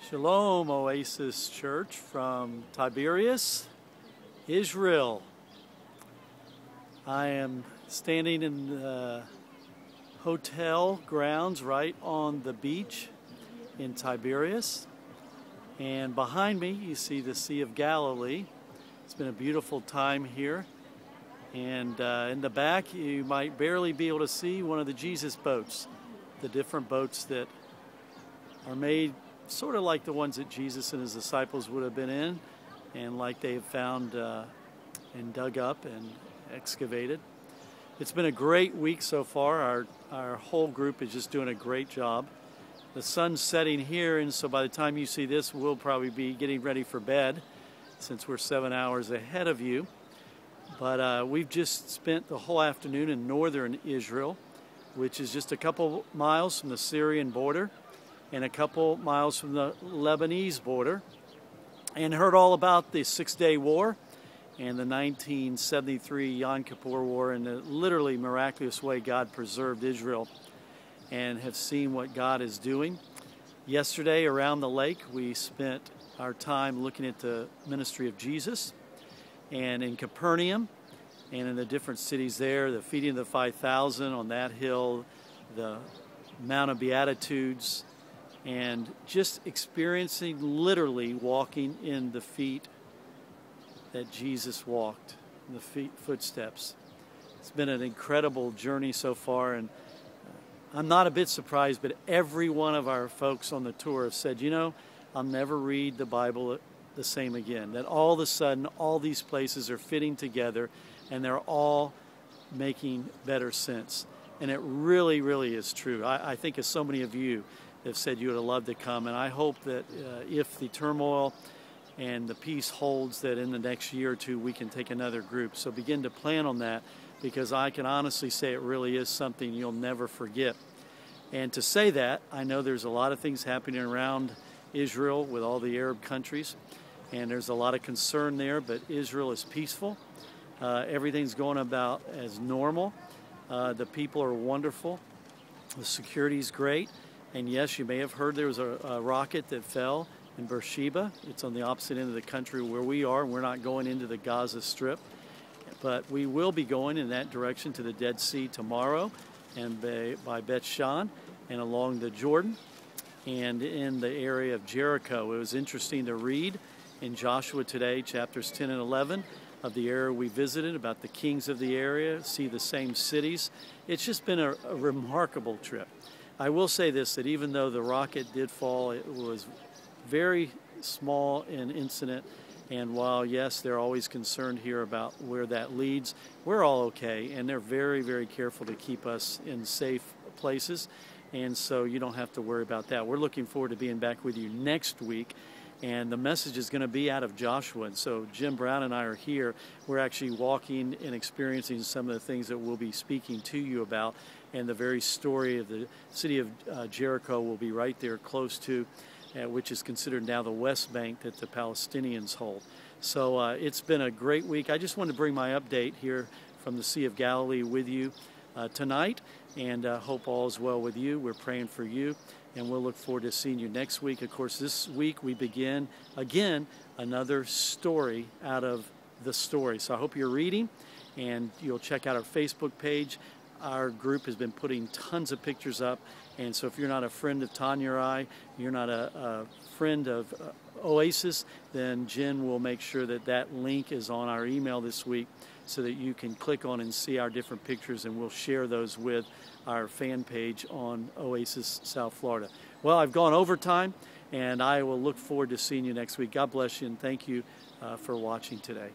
Shalom, Oasis Church from Tiberias, Israel. I am standing in the hotel grounds right on the beach in Tiberias. And behind me, you see the Sea of Galilee. It's been a beautiful time here. And in the back, you might barely be able to see one of the Jesus boats, the different boats that are made sort of like the ones that Jesus and his disciples would have been in, and like they have found and dug up and excavated. It's been a great week so far. Our whole group is just doing a great job. The sun's setting here, and so by the time you see this, we'll probably be getting ready for bed since we're 7 hours ahead of you. But we've just spent the whole afternoon in northern Israel, which is just a couple miles from the Syrian border and a couple miles from the Lebanese border, and heard all about the Six-Day War and the 1973 Yom Kippur War and the literally miraculous way God preserved Israel, and have seen what God is doing. Yesterday around the lake, we spent our time looking at the ministry of Jesus, and in Capernaum and in the different cities there, the feeding of the 5,000 on that hill, the Mount of Beatitudes, and just experiencing, literally walking in the feet that Jesus walked, in the footsteps. It's been an incredible journey so far, and I'm not a bit surprised, but every one of our folks on the tour have said, you know, I'll never read the Bible the same again. That all of a sudden, all these places are fitting together, and they're all making better sense. And it really, really is true. I think as so many of you have said you would have loved to come, and I hope that if the turmoil and the peace holds, that in the next year or two we can take another group. So begin to plan on that, because I can honestly say it really is something you'll never forget. And to say that, I know there's a lot of things happening around Israel with all the Arab countries, and there's a lot of concern there, but Israel is peaceful. Everything's going about as normal. The people are wonderful. The security is great. And yes, you may have heard there was a rocket that fell in Beersheba. It's on the opposite end of the country where we are. We're not going into the Gaza Strip. But we will be going in that direction to the Dead Sea tomorrow, and by Beth Shan and along the Jordan and in the area of Jericho. It was interesting to read in Joshua today, chapters 10 and 11, of the area we visited, about the kings of the area, see the same cities. It's just been a remarkable trip. I will say this, that even though the rocket did fall, it was very small in incident. And while, yes, they're always concerned here about where that leads, we're all okay. And they're very, very careful to keep us in safe places. And so you don't have to worry about that. We're looking forward to being back with you next week. And the message is going to be out of Joshua. And so Jim Brown and I are here. We're actually walking and experiencing some of the things that we'll be speaking to you about. And the very story of the city of Jericho will be right there close to, which is considered now the West Bank that the Palestinians hold. So it's been a great week. I just wanted to bring my update here from the Sea of Galilee with you tonight, and hope all is well with you. We're praying for you, and we'll look forward to seeing you next week. Of course, this week we begin, again, another story out of the story. So I hope you're reading, and you'll check out our Facebook page. Our group has been putting tons of pictures up, and so if you're not a friend of Tanya or I, you're not a friend of Oasis, then Jen will make sure that that link is on our email this week so that you can click on and see our different pictures, and we'll share those with our fan page on Oasis South Florida. Well, I've gone over time, and I will look forward to seeing you next week. God bless you, and thank you for watching today.